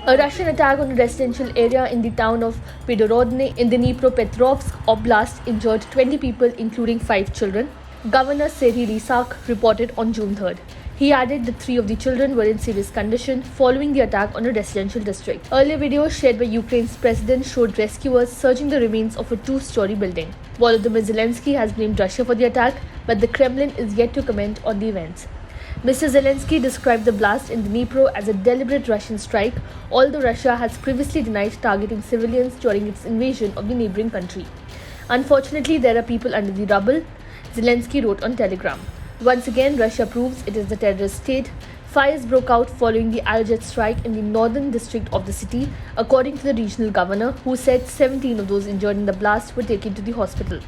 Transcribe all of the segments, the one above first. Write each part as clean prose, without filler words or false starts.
A Russian attack on a residential area in the town of Pidorodne in the Dnipropetrovsk Oblast injured 20 people, including 5 children, Governor Serhiy Lysak reported on June 3rd. He added that 3 of the children were in serious condition following the attack on a residential district. Earlier videos shared by Ukraine's president showed rescuers searching the remains of a 2-story building. Volodymyr Zelensky has blamed Russia for the attack, but the Kremlin is yet to comment on the events. Mr. Zelensky described the blast in Dnipro as a deliberate Russian strike, although Russia has previously denied targeting civilians during its invasion of the neighboring country. Unfortunately, there are people under the rubble, Zelensky wrote on Telegram. Once again, Russia proves it is the terrorist state. Fires broke out following the Aljet strike in the northern district of the city, according to the regional governor, who said 17 of those injured in the blast were taken to the hospital.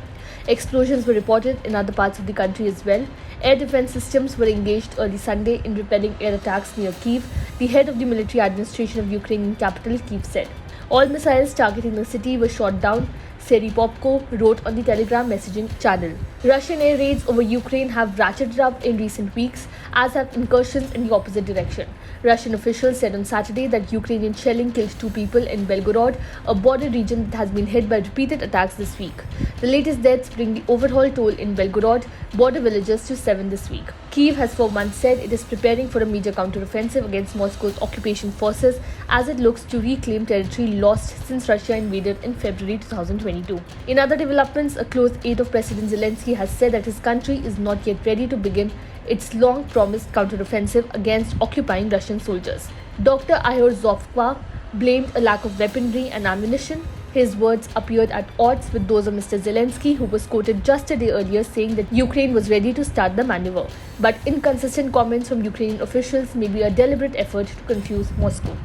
Explosions were reported in other parts of the country as well. Air defense systems were engaged early Sunday in repelling air attacks near Kyiv, the head of the military administration of Ukrainian capital Kyiv said. All missiles targeting the city were shot down, Serhiy Popko wrote on the Telegram messaging channel. Russian air raids over Ukraine have ratcheted up in recent weeks, as have incursions in the opposite direction. Russian officials said on Saturday that Ukrainian shelling killed 2 people in Belgorod, a border region that has been hit by repeated attacks this week. The latest deaths bring the overall toll in Belgorod border villages to 7 this week. Kyiv has for months said it is preparing for a major counter-offensive against Moscow's occupation forces as it looks to reclaim territory lost since Russia invaded in February 2022. In other developments, a close aide of President Zelensky has said that his country is not yet ready to begin its long-promised counter-offensive against occupying Russian soldiers. Dr. Ihor Zovkva blamed a lack of weaponry and ammunition. His words appeared at odds with those of Mr. Zelensky, who was quoted just a day earlier saying that Ukraine was ready to start the maneuver. But inconsistent comments from Ukrainian officials may be a deliberate effort to confuse Moscow.